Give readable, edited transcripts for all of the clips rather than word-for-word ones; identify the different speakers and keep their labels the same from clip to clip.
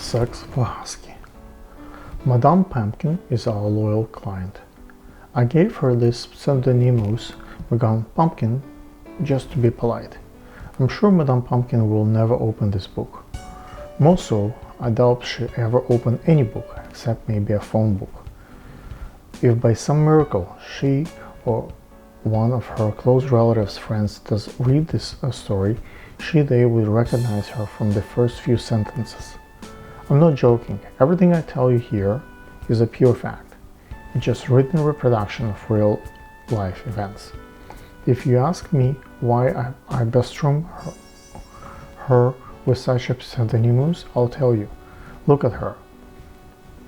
Speaker 1: Sex for Husky. Madame Pumpkin is our loyal client. I gave her this pseudonymous Madame Pumpkin just to be polite. I'm sure Madame Pumpkin will never open this book. More so, I doubt she ever opened any book, except maybe a phone book. If by some miracle she or one of her close relatives' friends does read this story, they would recognize her from the first few sentences. I'm not joking. Everything I tell you here is a pure fact. It's just written reproduction of real life events. If you ask me why I bestowed her with such a pseudonymous, I'll tell you. Look at her.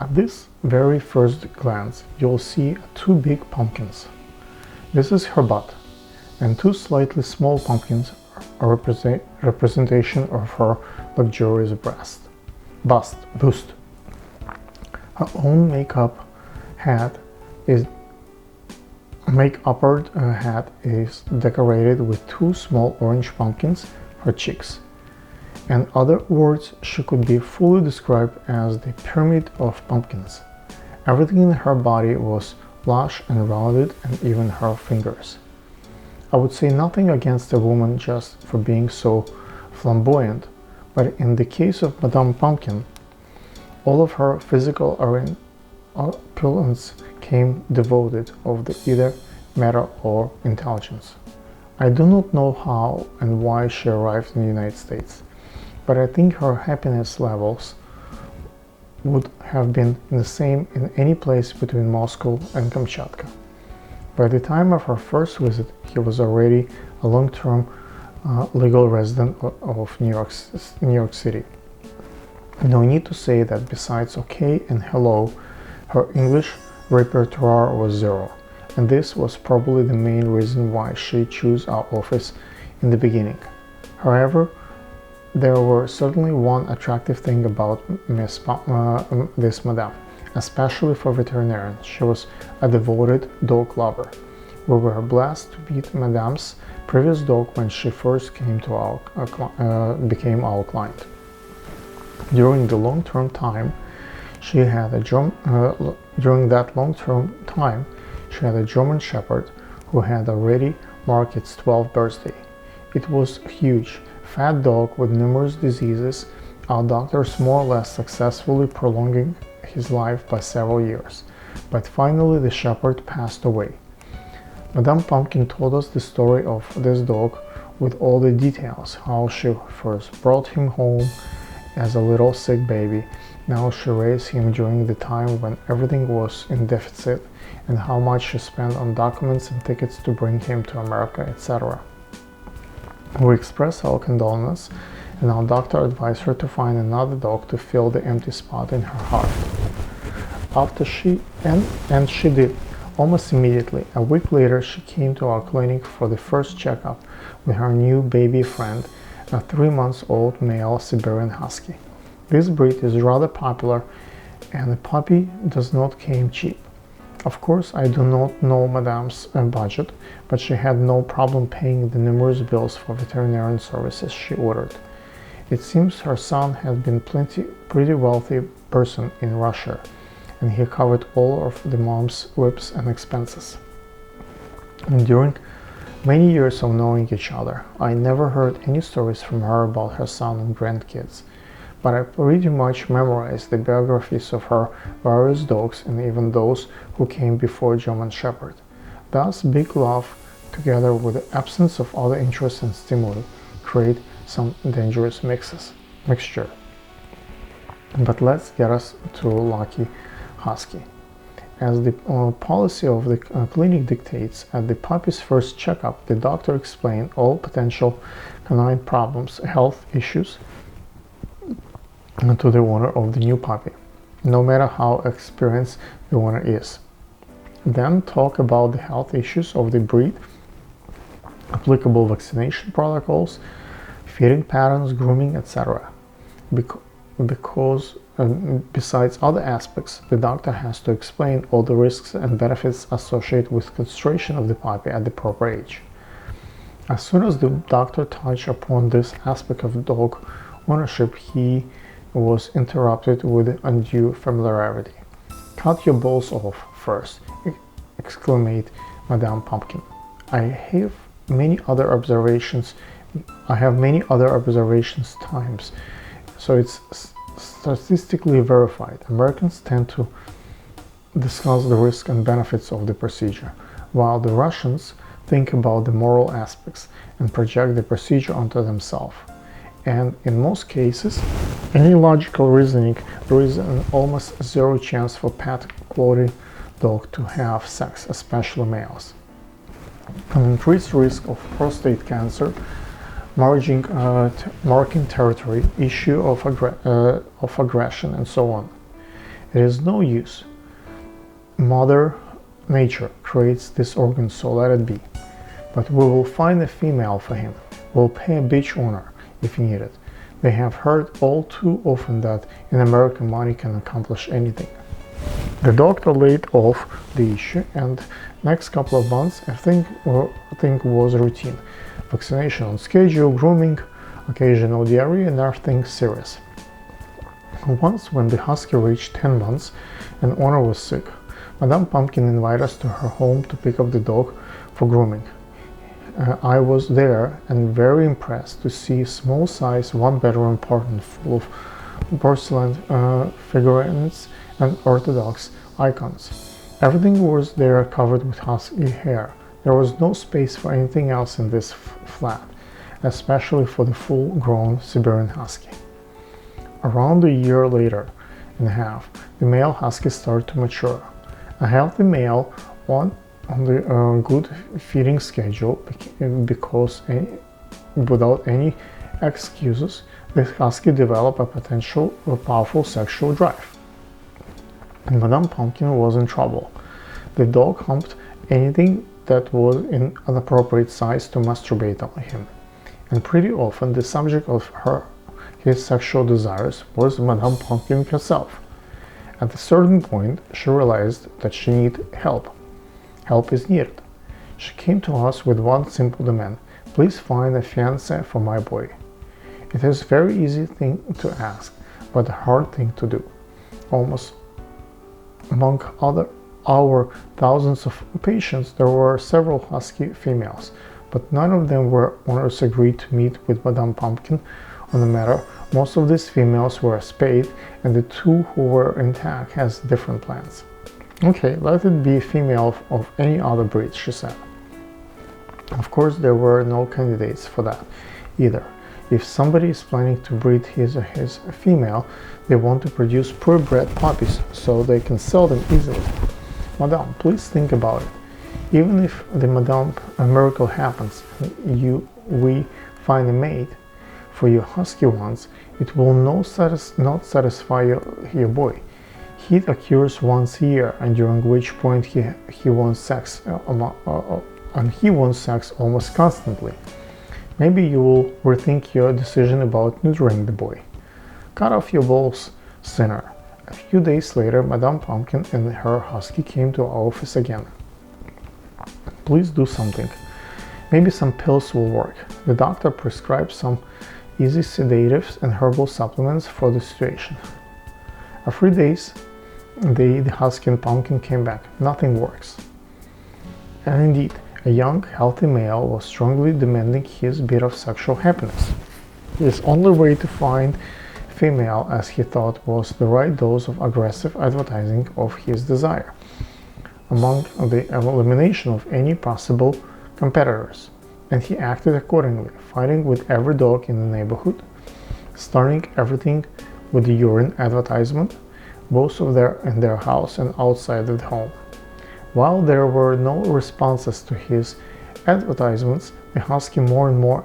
Speaker 1: At this very first glance, you'll see two big pumpkins. This is her butt, and two slightly small pumpkins are representation of her luxurious bust. Her own make-upped hat is decorated with two small orange pumpkins, her cheeks. In other words, she could be fully described as the pyramid of pumpkins. Everything in her body was lush and rounded, and even her fingers. I would say nothing against a woman just for being so flamboyant, but in the case of Madame Pumpkin, all of her physical opulence came devoid of either matter or intelligence. I do not know how and why she arrived in the United States, but I think her happiness levels would have been the same in any place between Moscow and Kamchatka. By the time of her first visit, he was already a long-term legal resident of New York City. No need to say that besides okay and hello, her English repertoire was zero, and this was probably the main reason why she chose our office in the beginning. However, there were certainly one attractive thing about this madame, especially for veterinarians. She was a devoted dog lover. We were blessed to meet Madame's previous dog when she first became our client. During that long-term time, she had a German Shepherd who had already marked its 12th birthday. It was a huge, fat dog with numerous diseases, our doctors more or less successfully prolonging his life by several years. But finally the shepherd passed away. Madame Pumpkin told us the story of this dog with all the details, how she first brought him home as a little sick baby, now she raised him during the time when everything was in deficit, and how much she spent on documents and tickets to bring him to America, etc. We expressed our condolence, and our doctor advised her to find another dog to fill the empty spot in her heart. She did, almost immediately. A week later, she came to our clinic for the first checkup with her new baby friend, a 3-month-old male Siberian Husky. This breed is rather popular, and the puppy does not come cheap. Of course, I do not know Madame's budget, but she had no problem paying the numerous bills for veterinarian services she ordered. It seems her son had been pretty wealthy person in Russia, and he covered all of the mom's whips and expenses. And during many years of knowing each other, I never heard any stories from her about her son and grandkids, but I pretty much memorized the biographies of her various dogs and even those who came before German Shepherd. Thus, big love, together with the absence of other interests and stimuli, create some dangerous mixture. But let's get us to Lucky Husky. As the policy of the clinic dictates, at the puppy's first checkup, the doctor explained all potential canine problems, health issues, to the owner of the new puppy, no matter how experienced the owner is. Then talk about the health issues of the breed, applicable vaccination protocols, feeding patterns, grooming, etc. Because besides other aspects, the doctor has to explain all the risks and benefits associated with castration of the puppy at the proper age. As soon as the doctor touched upon this aspect of dog ownership, he was interrupted with undue familiarity. "Cut your balls off first," exclaimed Madame Pumpkin. I have many other observations times, so it's statistically verified. Americans tend to discuss the risks and benefits of the procedure, while the Russians think about the moral aspects and project the procedure onto themselves. And in most cases, any logical reasoning, there is an almost zero chance for pet quality dog to have sex, especially males. An increased risk of prostate cancer, marking territory, issue of aggression, and so on. It is no use. Mother Nature creates this organ, so let it be. But we will find a female for him. We'll pay a bitch owner if needed. They have heard all too often that in America money can accomplish anything. The doctor laid off the issue, and next couple of months everything was routine. Vaccination on schedule, grooming, occasional diarrhea, and nothing serious. Once, when the Husky reached 10 months and owner was sick, Madame Pumpkin invited us to her home to pick up the dog for grooming. I was there and very impressed to see a small-size, one-bedroom apartment full of porcelain figurines and orthodox icons. Everything was there covered with husky hair. There was no space for anything else in this flat, especially for the full-grown Siberian Husky. Around a year later and a half, the male Husky started to mature. A healthy male on the good feeding schedule, because without any excuses, the Husky developed a powerful sexual drive. And Madame Pumpkin was in trouble. The dog humped anything that was in an appropriate size to masturbate on him. And pretty often the subject of his sexual desires was Madame Pumpkin herself. At a certain point, she realized that she needed help. Help is needed. She came to us with one simple demand: please find a fiancé for my boy. It is a very easy thing to ask, but a hard thing to do. Almost among our thousands of patients, there were several Husky females, but none of them were owners agreed to meet with Madame Pumpkin on the matter. Most of these females were spayed, and the two who were intact has different plans. Okay, let it be a female of any other breed, she said. Of course, there were no candidates for that either. If somebody is planning to breed his female, they want to produce purebred puppies so they can sell them easily. Madame, please think about it. Even if the a miracle happens and we find a mate for your Husky ones, it will not satisfy your boy. Heat occurs once a year, and during which point he wants sex, and he wants sex almost constantly. Maybe you will rethink your decision about neutering the boy. Cut off your balls sooner. A few days later, Madame Pumpkin and her Husky came to our office again. Please do something. Maybe some pills will work. The doctor prescribed some easy sedatives and herbal supplements for the situation. After 3 days, the Husky and Pumpkin came back. Nothing works. And indeed, a young, healthy male was strongly demanding his bit of sexual happiness. His only way to find female, as he thought, was the right dose of aggressive advertising of his desire, among the elimination of any possible competitors. And he acted accordingly, fighting with every dog in the neighborhood, starting everything with the urine advertisement, both in their house and outside of the home. While there were no responses to his advertisements, the Husky more and more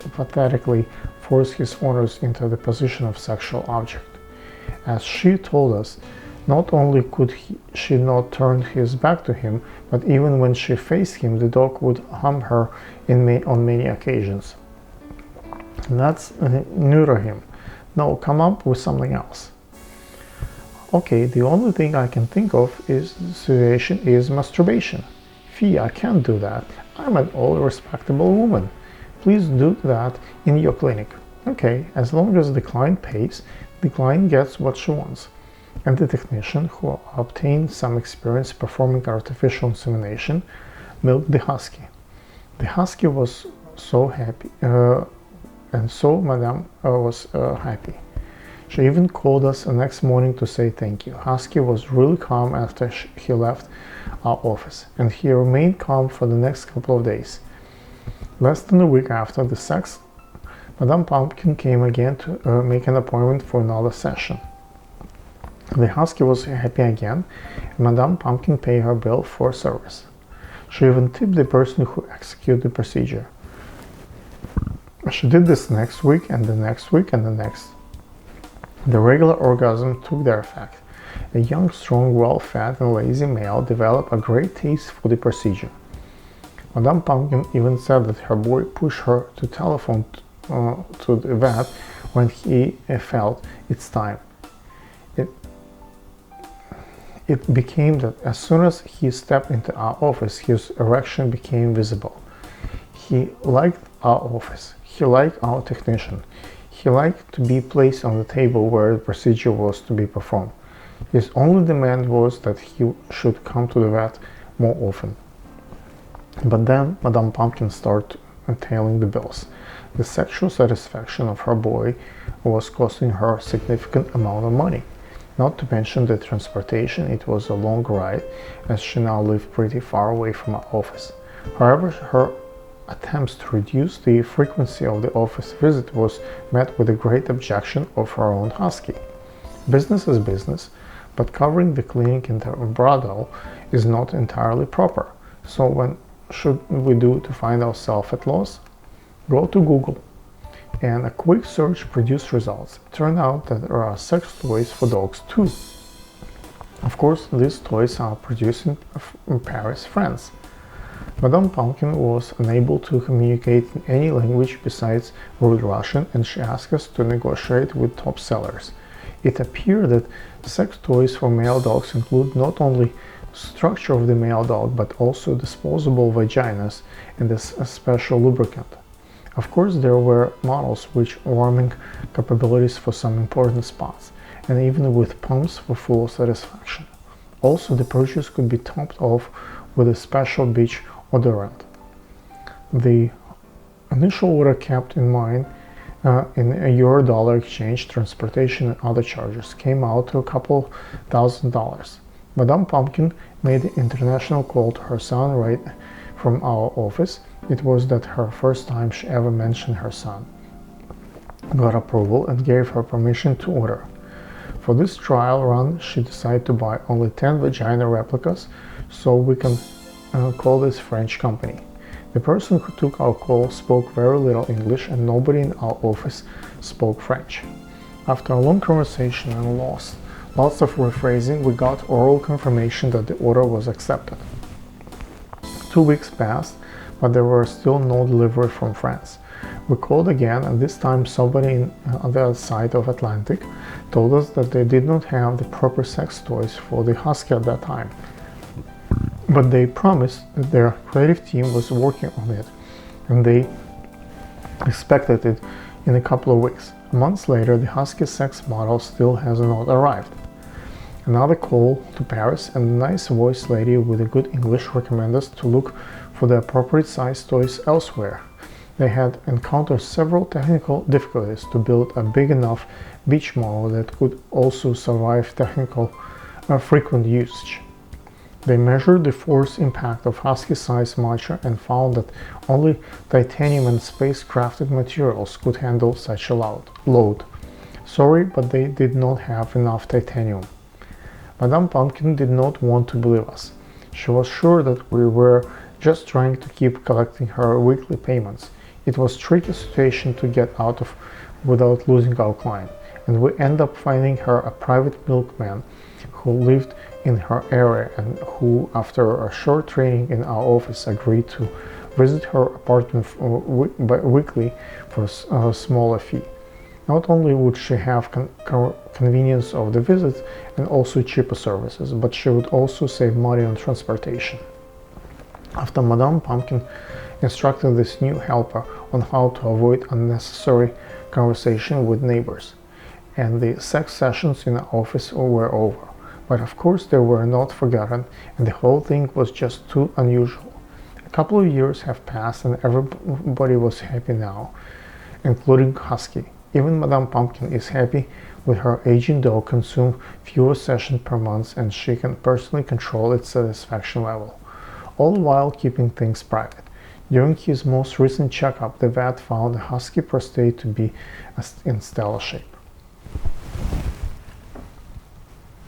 Speaker 1: empathetically forced his owners into the position of sexual object. As she told us, not only could she not turn his back to him, but even when she faced him, the dog would hump her on many occasions. That's neuter him. No, come up with something else. Okay, the only thing I can think of is the situation is masturbation. Fee, I can't do that. I'm an old respectable woman. Please do that in your clinic. Okay, as long as the client pays, the client gets what she wants. And the technician, who obtained some experience performing artificial insemination, milked the Husky. The Husky was so happy, and so Madame was happy. She even called us the next morning to say thank you. Husky was really calm after he left our office, and he remained calm for the next couple of days. Less than a week after the sex, Madame Pumpkin came again to make an appointment for another session. The Husky was happy again, and Madame Pumpkin paid her bill for service. She even tipped the person who executed the procedure. She did this next week, and the next week, and the next. The regular orgasm took their effect. A young, strong, well-fed, and lazy male developed a great taste for the procedure. Madame Pumpkin even said that her boy pushed her to telephone to the vet when he felt it's time. It became that as soon as he stepped into our office, his erection became visible. He liked our office. He liked our technician. He liked to be placed on the table where the procedure was to be performed. His only demand was that he should come to the vet more often. But then Madame Pumpkin started tailing the bills. The sexual satisfaction of her boy was costing her a significant amount of money. Not to mention the transportation, it was a long ride, as she now lived pretty far away from our office. However, her attempts to reduce the frequency of the office visit was met with a great objection of her own Husky. Business is business, but covering the clinic in the brothel is not entirely proper. So what should we do to find ourselves at loss? Go to Google, and a quick search produced results. It turned out that there are sex toys for dogs too. Of course, these toys are produced in Paris, France. Madame Pumpkin was unable to communicate in any language besides rude Russian, and she asked us to negotiate with top sellers. It appeared that sex toys for male dogs include not only the structure of the male dog, but also disposable vaginas and a special lubricant. Of course, there were models with warming capabilities for some important spots, and even with pumps for full satisfaction. Also, the purchase could be topped off with a special beach odorant. The initial order kept in mind in a euro-dollar exchange, transportation, and other charges came out to a couple $1,000. Madame Pumpkin made the international call to her son right from our office. It was that her first time she ever mentioned her son. Got approval and gave her permission to order. For this trial run, she decided to buy only 10 vagina replicas, so we can call this French company. The person who took our call spoke very little English, and nobody in our office spoke French. After a long conversation and lots of rephrasing, we got oral confirmation that the order was accepted. 2 weeks passed, but there were still no delivery from France. We called again, and this time somebody on the other side of Atlantic told us that they did not have the proper sex toys for the Husky at that time. But they promised that their creative team was working on it, and they expected it in a couple of weeks. Months later, the Husky sex model still has not arrived. Another call to Paris, and a nice voiced lady with a good English recommended us to look for the appropriate size toys elsewhere. They had encountered several technical difficulties to build a big enough beach model that could also survive technical frequent usage. They measured the force impact of Husky-sized matcha and found that only titanium and space-crafted materials could handle such a load. Sorry, but they did not have enough titanium. Madame Pumpkin did not want to believe us. She was sure that we were just trying to keep collecting her weekly payments. It was a tricky situation to get out of without losing our client, and we ended up finding her a private milkman who lived in her area and who, after a short training in our office, agreed to visit her apartment weekly for a smaller fee. Not only would she have convenience of the visit and also cheaper services, but she would also save money on transportation. After Madame Pumpkin instructed this new helper on how to avoid unnecessary conversation with neighbors, and the sex sessions in the office were over. But of course they were not forgotten, and the whole thing was just too unusual. A couple of years have passed and everybody was happy now, including Husky. Even Madame Pumpkin is happy with her aging dog consume fewer sessions per month, and she can personally control its satisfaction level, all while keeping things private. During his most recent checkup, the vet found the Husky prostate to be in stellar shape.